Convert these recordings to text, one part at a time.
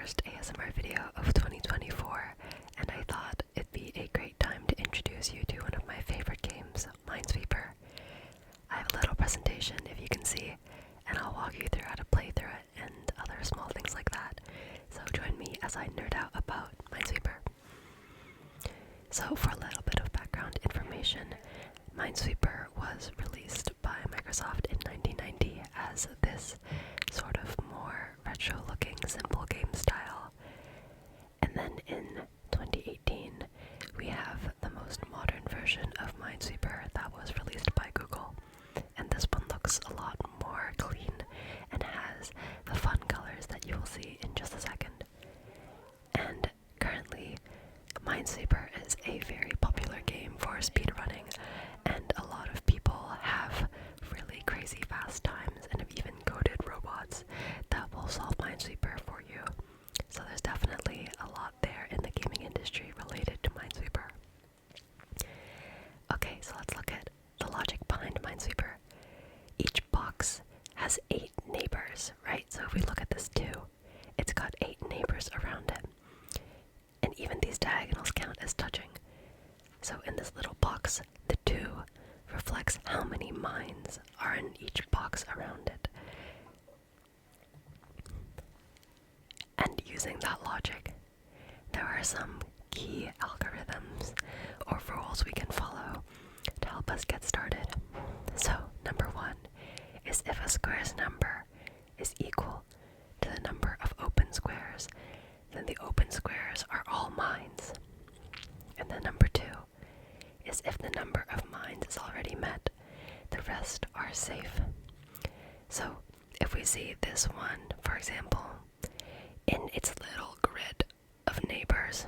first ASMR video of 2024, and I thought it'd be a great time to introduce you to one of my favorite games, Minesweeper. I have a little presentation, if you can see, and I'll walk you through how to play through it and other small things like that. So join me as I nerd out about Minesweeper. So for a little bit of background information, Minesweeper was released by Microsoft in 1990 as this sort of more retro-looking simple game style. And then in 2018, we have the most modern version of Minesweeper that was released by Google. And this one looks a lot more clean and has the fun colors that you will see in just a second. And currently, Minesweeper is a very popular game for speedrunning, and a lot of people have really crazy fast times and have even coded robots that will solve Minesweeper for you. So there's definitely a lot there in the gaming industry related to Minesweeper. Okay, so let's look at the logic behind Minesweeper. Each box has 8 neighbors, right? So if we look at this 2, it's got 8 neighbors around it. And even these diagonals count as touching. So in this little box, the 2 reflects how many mines are in each box around it. And using that logic, there are some key algorithms or rules we can follow to help us get started. So number 1 is if a square's number is equal to the number of open squares, then the open squares are all mines. And then number 2 is if the number of mines is already met, the rest are safe. So if we see this one, for example, in its little grid of neighbors,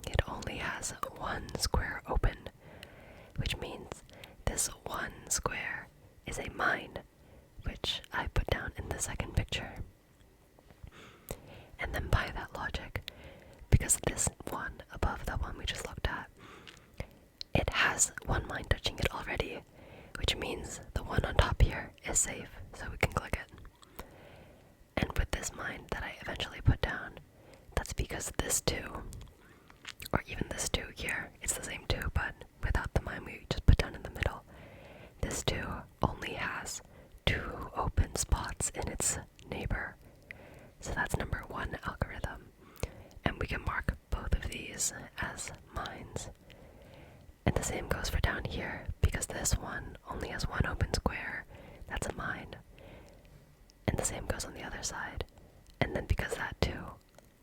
it only has 1 square open, which means this 1 square is a mine, which I put down in the second picture. And then by that logic, because this one above the one we just looked at, it has 1 mine touching it already, which means the one on top here is safe, so we can click it. And with this mine that I eventually put down, that's because this 2, or even this 2 here, it's the same 2, but without the mine we just put down in the middle. This 2 only has 2 open spots in its neighbor. So that's number 1 algorithm. And we can mark both of these as mines. And the same goes for down here, because this one only has 1 open square, that's a mine. And the same goes on the other side. And then because that 2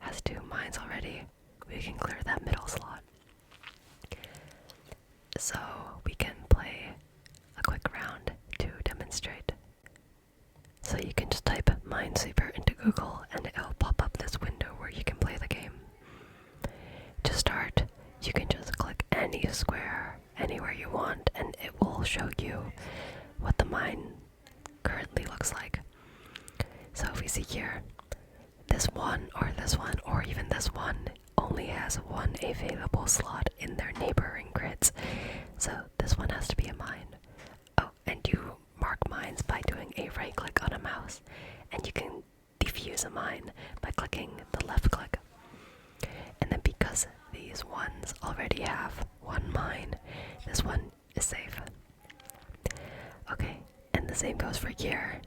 has 2 mines already, we can clear that middle slot. So we can play a quick round to demonstrate. So you can just type Minesweeper into Google and it'll pop up this window where you can play the game. To start, you can just click any square anywhere you want and it will show you what the mine currently looks like. So if we see here, this one, or even this one only has 1 available slot in their neighboring grids. So this one has to be a mine. Oh, and you mark mines by doing a right click on a mouse, and you can defuse a mine by clicking the left click. And then because these ones already have 1 mine, this one is safe. Okay, and the same goes for here,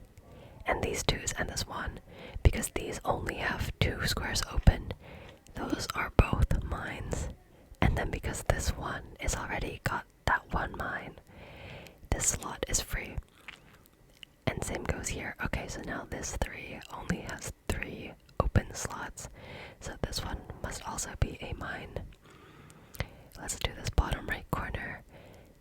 and these 2s and this 1, because these only have 2 squares open, those are both mines. And then because this one is already got that 1 mine, this slot is free. And same goes here. Okay, so now this 3 only has 3 open slots, so this one must also be a mine. Let's do this bottom right corner.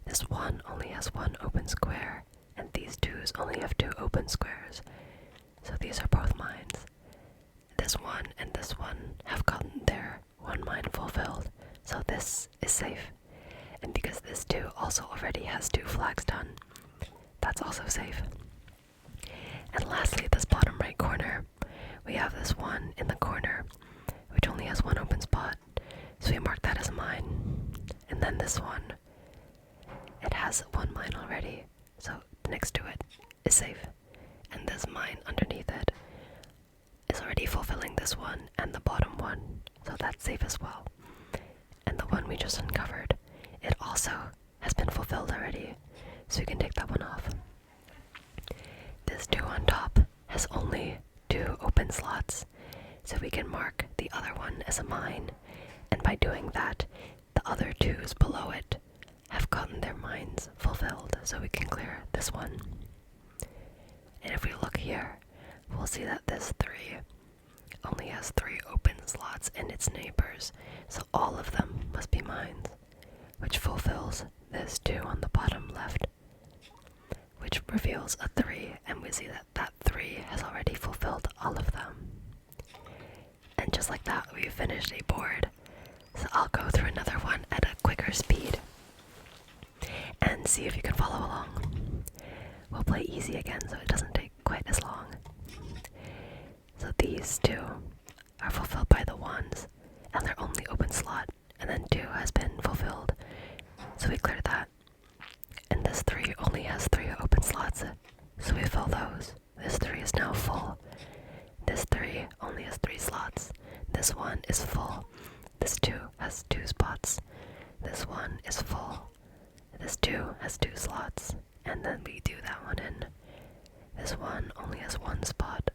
This 1 only has 1 open square, and these 2s only have 2 open squares, so these are both mines. This 1 and this 1 have gotten their 1 mine fulfilled, so this is safe. And because this 2 also already has 2 flags done, that's also safe. And lastly, this bottom right corner, we have this 1 in the corner, which only has 1 open spot, so we mark that as a mine. And then this one, it has 1 mine already, so next to it is safe. And this mine underneath it is already fulfilling this one and the bottom one, so that's safe as well. And the one we just uncovered, it also has been fulfilled already, so you can take that one off. This 2 on top has only 2 open slots, so we can mark the other one as a mine, and by doing that, the other 2s below it have gotten their mines fulfilled, so we can clear this one. And if we look here, we'll see that this 3 only has 3 open slots in its neighbors, so all of them must be mines, which fulfills this 2 on the bottom left, which reveals a 3, and we see that that 3 has already fulfilled all of them. And just like that, we've finished a board. So I'll go through another one at a quicker speed and see if you can follow along. We'll play easy again so it doesn't take quite as long. So these 2 are fulfilled by the 1s, and their only open slot, and then 2 has been fulfilled, so we cleared that. And this 3 only has 3 open slots, so we fill those. This 3 is now full. This 3 only has 3 slots. This 1 is full. This 2 has 2 spots. This 1 is full. This 2 has 2 slots, and then we do that one in. This 1 only has 1 spot,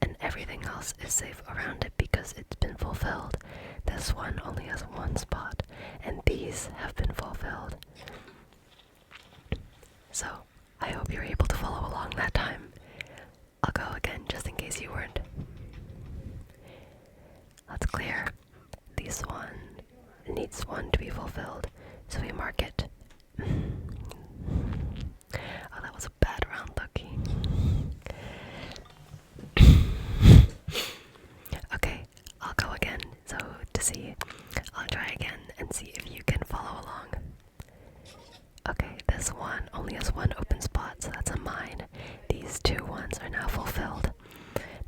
and everything else is safe around it because it's been fulfilled. This one only has 1 spot, and these have been fulfilled. So, I hope you're able to follow along that time. I'll go again just in case you weren't. Let's clear. This one needs 1 to be fulfilled, so we mark it. Oh, that was a bad round, Lucky. Okay, I'll go again, so to see, I'll try again and see if you can follow along. Okay, this one only has 1 open spot, so that's a mine. These 2 ones are now fulfilled.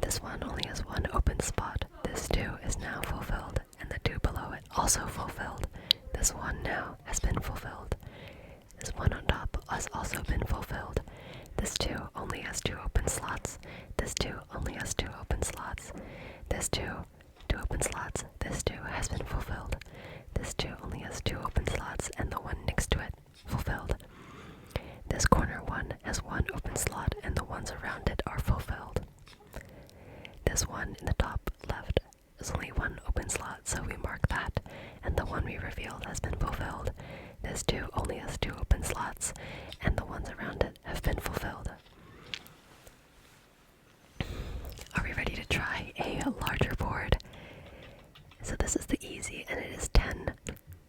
This one only has 1 open spot. This 2 is now fulfilled, and the 2 below it also fulfilled. This one now has been fulfilled. This one on top has also been fulfilled. This 2 only has 2 open slots. This 2 only has 2 open slots. This 2 open slots. This 2 has been fulfilled. This 2 only has 2 open slots, and the one next to it fulfilled. This corner one has 1 open slot, and the ones around it are fulfilled. This one in the top left is only 1 open slot, so we mark that, and the one we revealed has been fulfilled. This 2 only has 2 open slots, and the ones around it have been fulfilled. Are we ready to try a larger board? So this is the easy, and it is 10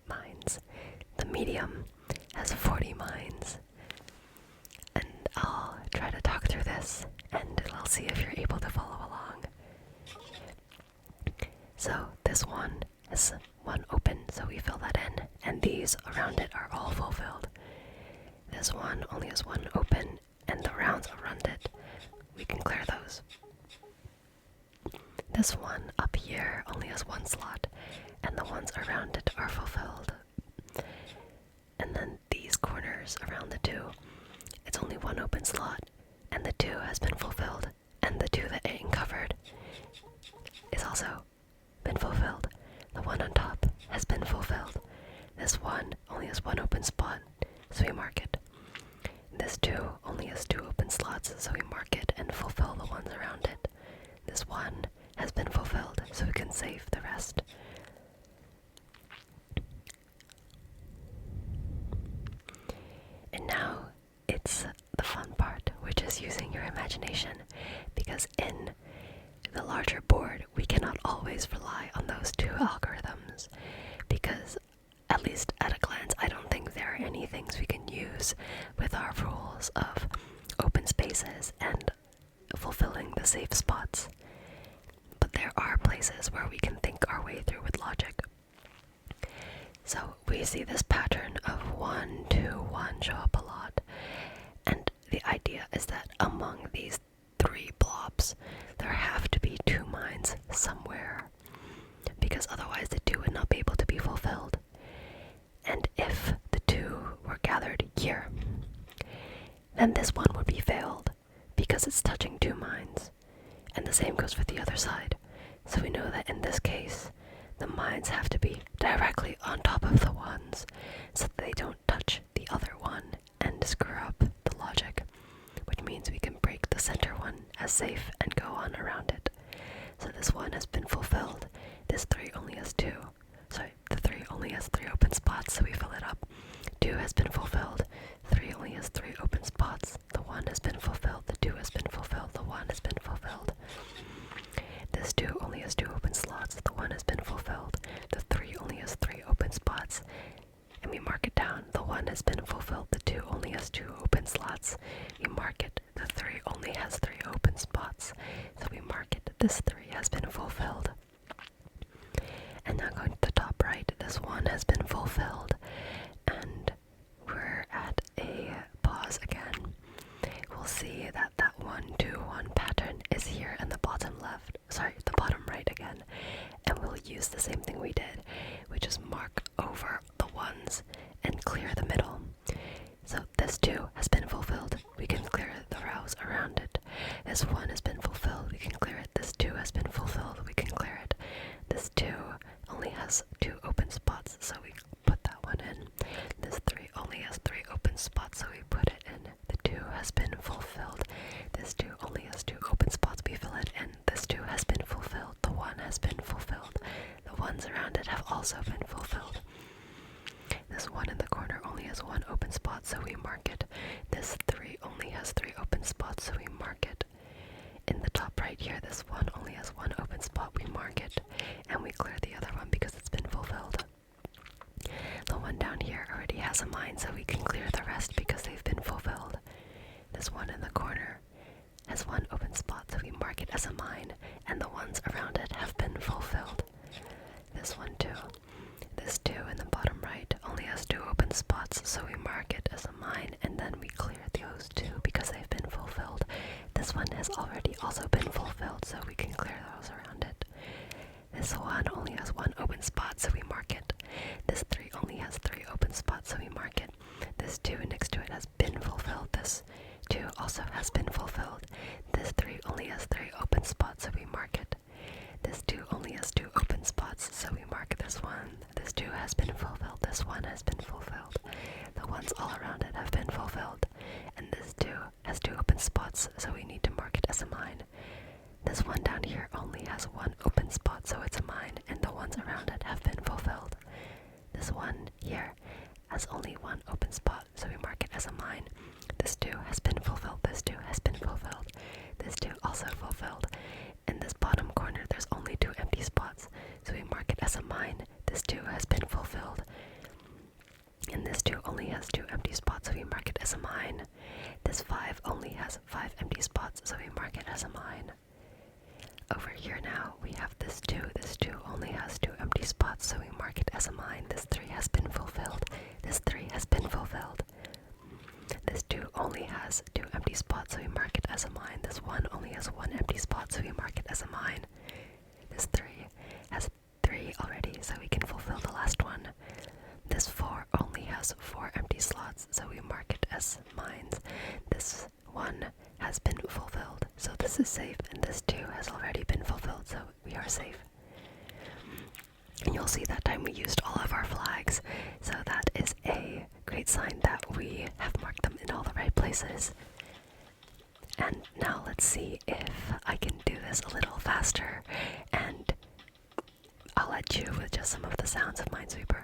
mines. The medium has 40 mines. And I'll try to talk through this, and I'll see if you're able to follow along. So this one has 1 open, so we fill that in, and these around it are all fulfilled. This one only has 1 open, and the rounds around it, we can clear those. This one up here only has 1 slot, and the ones around it are fulfilled. And then these corners around the 2, it's only 1 open slot, and the 2 has been fulfilled, and the 2 that ain't covered is also been fulfilled. The one on top has been fulfilled. This one only has 1 open spot, so we mark it. This 2 only has 2 open slots, so we mark it and fulfill the ones around it. This one has been fulfilled, so we can save the rest. And now it's the fun part, which is using your imagination, because in the larger board, we cannot always rely on those 2 algorithms, because at least at a glance, I don't think there are any things we can use with our rules of open spaces and fulfilling the safe spots. But there are places where we can think our way through with logic. So we see this pattern of 1, 2, 1 show up a lot, and the idea is that among these 3 blobs, there have to be 2 mines somewhere, because otherwise the 2 would not be able to be fulfilled. And if the 2 were gathered here, then this one would be failed, because it's touching 2 mines, and the same goes for the other side. So we know that in this case, the mines have to be directly on top of the ones so that they don't touch the other one and screw up the logic, which means we can break the center one as safe and go on around it. So this one has been fulfilled. This 3 only has 2. Sorry, the 3 only has 3 open spots, so we fill it up. 2 has been fulfilled. 3 only has 3 open spots. The 1 has been fulfilled. The 2 has been fulfilled. The 1 has been fulfilled. This 2 only has 2 open slots. The 1 has been fulfilled. The 3 only has 3 open spots. And we mark it down. The 1 has been fulfilled. The 2 only has 2 open slots. We mark it. The 3 only has 3 open spots. So we mark it. This 3 has been fulfilled. And now going to the top right, this 1 has been fulfilled. And we're at a pause again. We'll see that that 1, 2, 1 pattern is here in the bottom left. Sorry, the bottom right again. And we'll use the same thing we did, which is mark over the ones and clear the middle. So this 2 has been fulfilled. We can clear the rows around it. This 1 has been fulfilled. We can clear it. This 2 has been fulfilled. We can clear it. This 2 only has 2 open spots, so we put that one in. This 3 only has 3 open spots, so we put it in. The 2 has been fulfilled. This 2 only has 2 open spots, we fill it in. This 2 has been fulfilled. The 1 has been fulfilled. The ones around it have also been fulfilled. This 1 in the corner only has 1 open spot, so we mark it. This 3 only has 3 open spots, so we mark it. In the top right here, this 1 only has 1 open spot, we mark it. And we clear the other one because it's been fulfilled. The one down here already has a mine, so we can clear the rest because they've been fulfilled. This one in the corner has 1 open spot, so we mark it as a mine, and the ones around it have been fulfilled. This one too. This 2 in the bottom right only has 2 open spots, so we mark it as a mine, and then we clear those 2 because they've been fulfilled. This one has already also been fulfilled, so we can clear those around it. This 1 only has 1 open spot, so we mark it. This 3 only has 3 open spots, so we mark it. This 2 next to it has been fulfilled. This 2 also has been fulfilled. This 3 only has 3 open spots, so we mark it. This 2 only has 2 open spots, so we mark this one. This 2 has been fulfilled. This 1 has been fulfilled. The ones all around it have been fulfilled. And this 2 has 2 open spots, so we need to mark it as a mine. This one down here only has 1 open spot, so it's a mine, and the ones around it have been fulfilled. This one here has only 1 open spot, so we mark it as a mine. This 2 has been fulfilled. This 2 has been fulfilled. This 2 also fulfilled. In this bottom corner, there's only 2 empty spots, so we mark it as a mine. This 2 has been fulfilled. And this 2 only has 2 empty spots, so we mark it as a mine. This 5 only has 5 empty spots, so we mark it as a mine. Over here now, we have this 2. This 2 only has 2 empty spots, so we mark it as a mine. This 3 has been fulfilled. This 3 has been fulfilled. This 2 only has 2 empty spots, so we mark it as a mine. This 1 only has 1 empty spot, so we mark it as a mine. This 3 has 3 already, so we can fulfill the last one. This 4 only has 4 empty slots, so we mark it as mines. This 1 has been fulfilled, so this is safe, and this 2 has already been fulfilled, so we are safe. And you'll see that time we used all of our flags, so that is a great sign that we have marked them in all the right places. And now let's see if I can do this a little faster, and I'll let you with just some of the sounds of Minesweeper.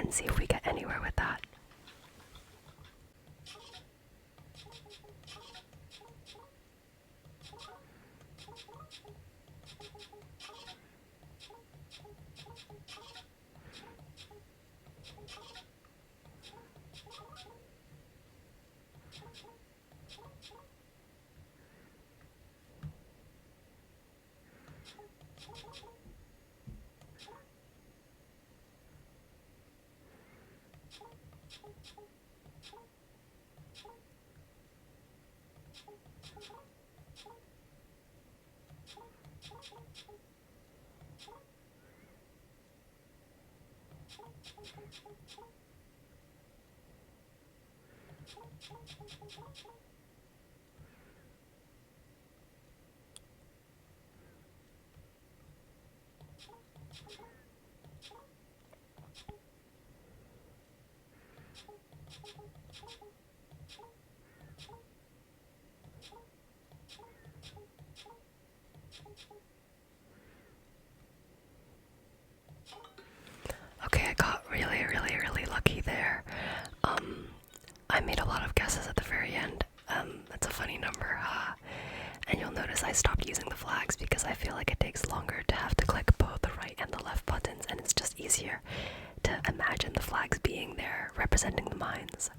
and see if we get anywhere with that. Okay, I got really lucky there. I made a lot of guesses at the very end. That's a funny number, huh? And you'll notice I stopped using the flags because I feel like it takes longer to have to click both the right and the left buttons, and it's just easier to imagine the flags being there, representing the mines.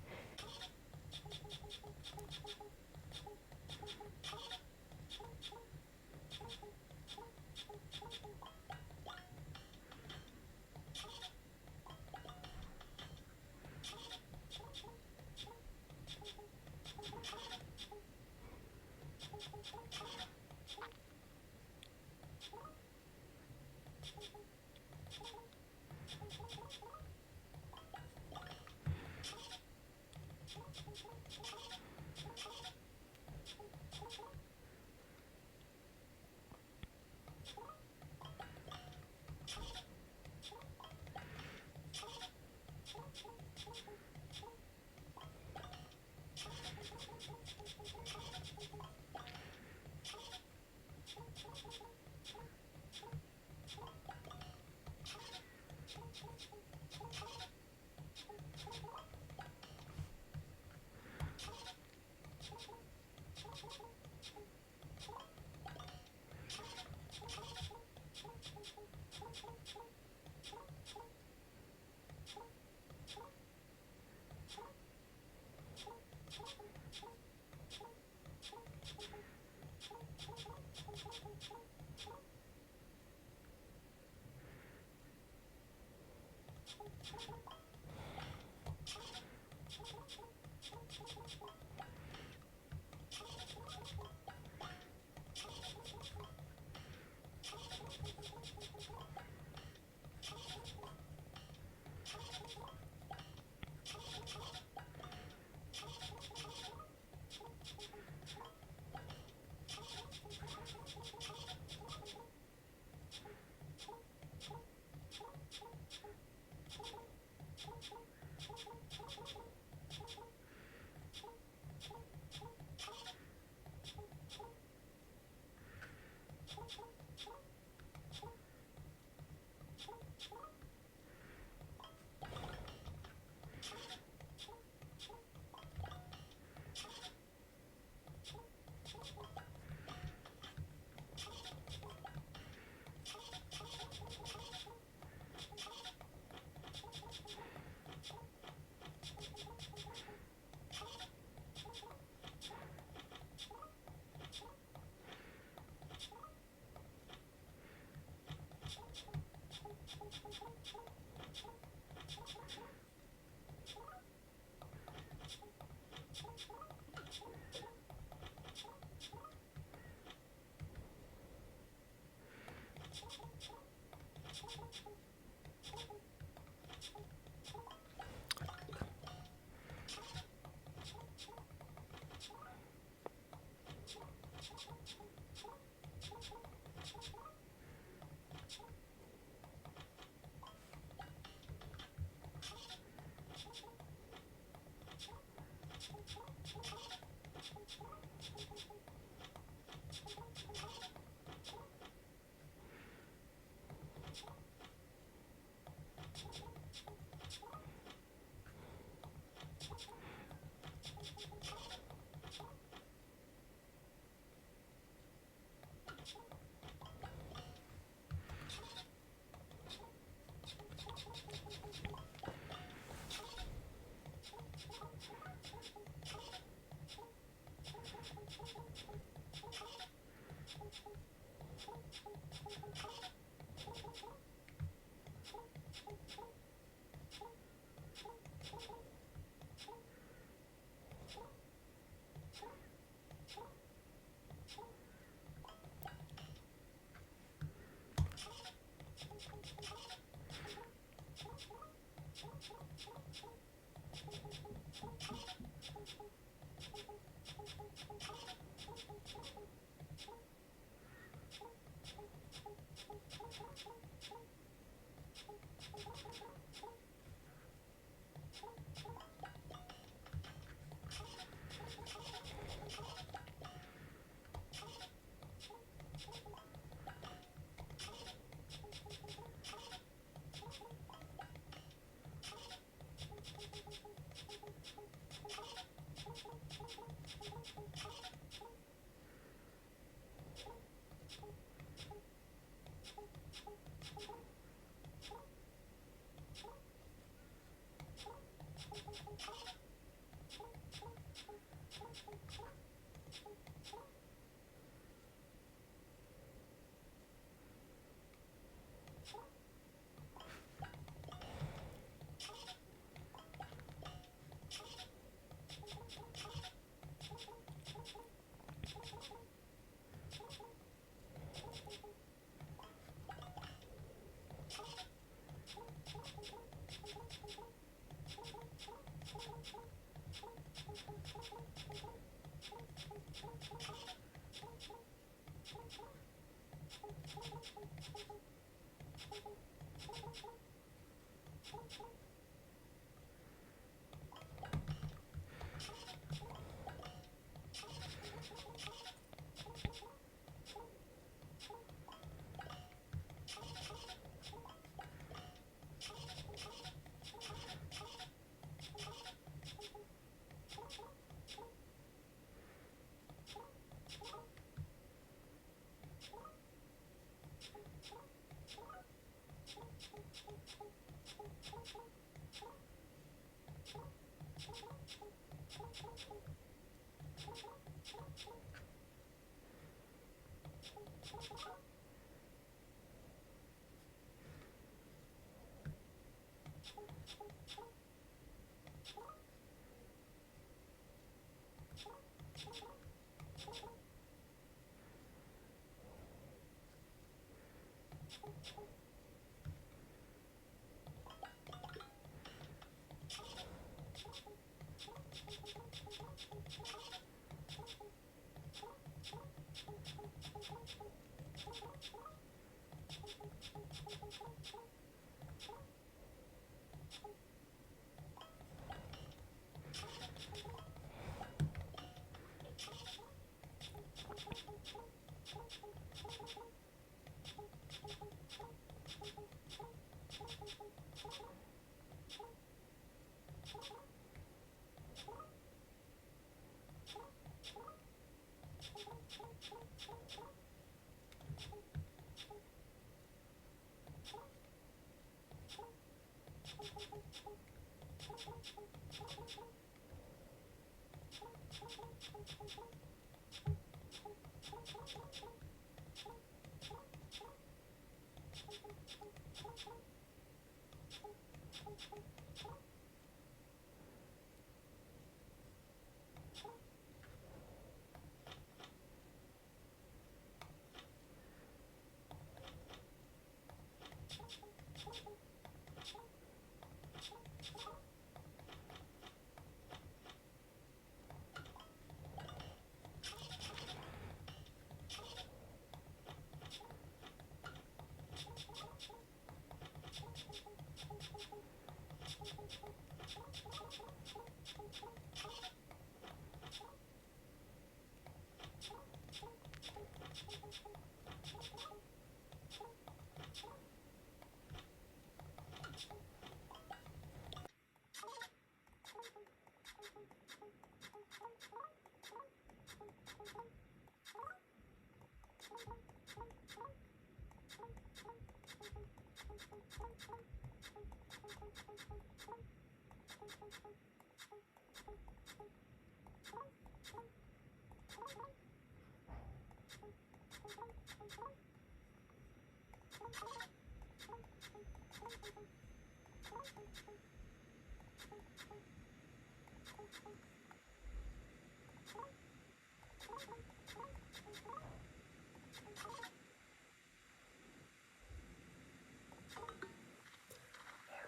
There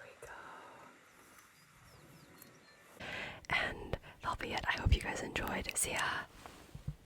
we go. And that'll be it. I hope you guys enjoyed. See ya.